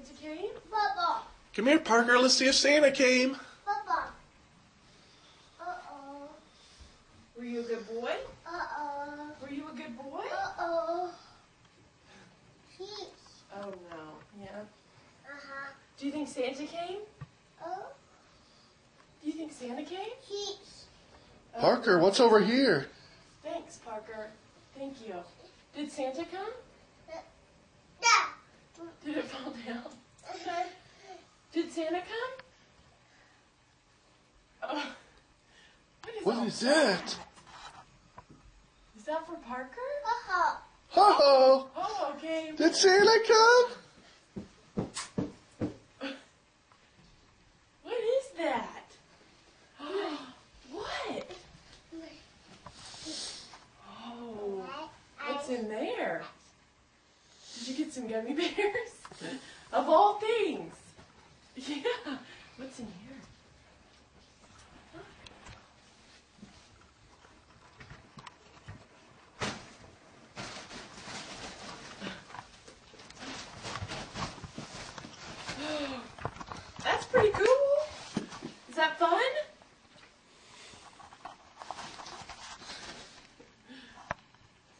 Santa came? Papa. Come here, Parker. Let's see if Santa came. Papa. Uh-oh. Were you a good boy? Uh-oh. Were you a good boy? Uh-oh. Peach. Oh no. Yeah. Uh-huh. Do you think Santa came? Oh. Do you think Santa came? Peach. Oh, Parker, what's over here? Thanks, Parker. Thank you. Did Santa come? Yeah. Did it fall down? Uh-huh. Did Santa come? Oh. What is that? Is that for Parker? Uh-huh. Oh, Oh, okay. did Santa come? What is that? What? Oh, what's in there? Did you get some gummy bears? Of all things. Yeah. What's in here? That's pretty cool. Is that fun?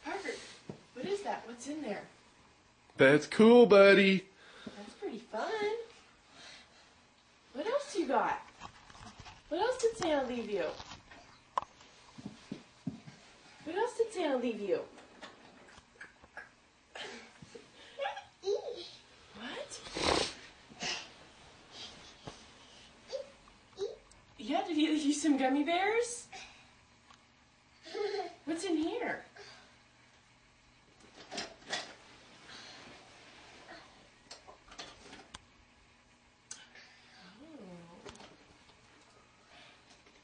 Parker, what is that? What's in there? That's cool, buddy. That's pretty fun. What else you got? What else did Santa leave you? What else did Santa leave you? What? Yeah, did he leave you some gummy bears? What's in here?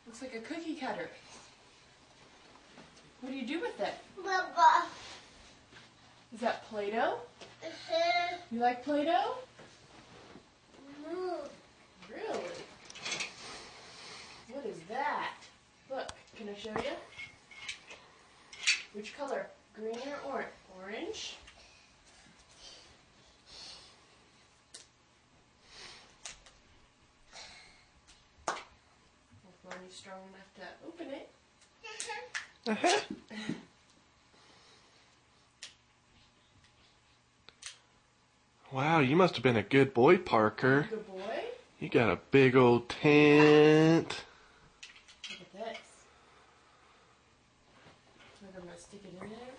Looks like a cookie cutter. What do you do with it? Papa. Is that Play-Doh? Uh-huh. You like Play-Doh? Mm. Really? What is that? Look, can I show you? Which color? Green or orange? Orange. If Mommy's strong enough to open it. Uh-huh. Wow, you must have been a good boy, Parker. Good boy. You got a big old tent. Look at this. Look, I'm gonna stick it in there.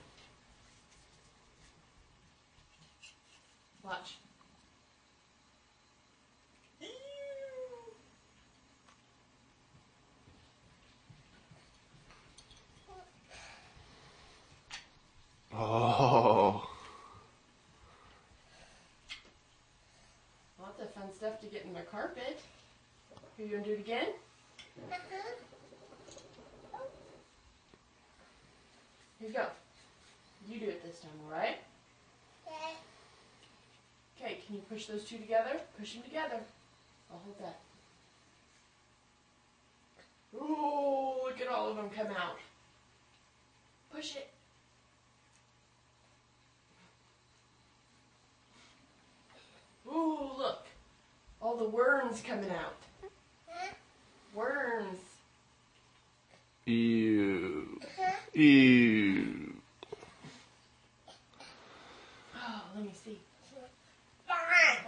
Watch. Oh. Lots of fun stuff to get in my carpet. Are you gonna do it again? Uh-huh. Here you go. You do it this time, alright? Yeah. Okay, can you push those two together? Push them together. I'll hold that. Ooh, look at all of them come out. Push it. Ooh, look. All the worms coming out. Worms. Ew. Ew. Oh, let me see.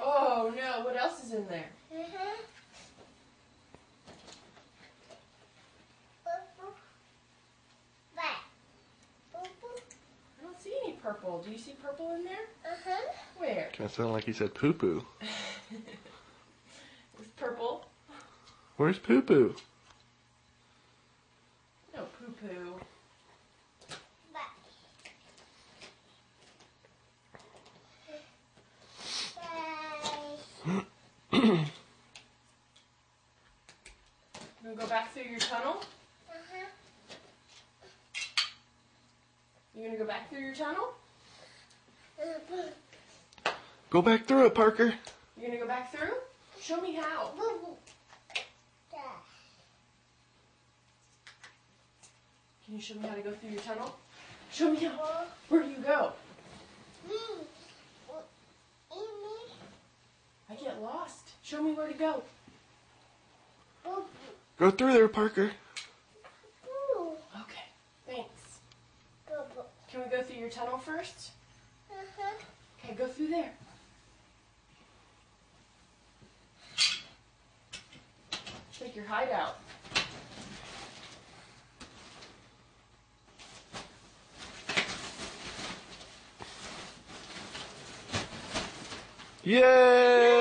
Oh no, what else is in there? Uh-huh. Purple. Black. Purple. I don't see any purple. Do you see purple in there? Uh-huh. Where? Kind of sound like he said poo-poo. It's purple. Where's poo-poo? No poo-poo. Black. You gonna go back through your tunnel? Uh-huh. You gonna go back through your tunnel? Go back through it, Parker. You gonna go back through? Show me how. Can you show me how to go through your tunnel? Show me how. Where do you go? I Show me where to go. Boo boo. Go through there, Parker. Boo. Okay, thanks. Boo boo. Can we go through your tunnel first? Uh-huh. Okay, go through there. Take your hideout. Yay!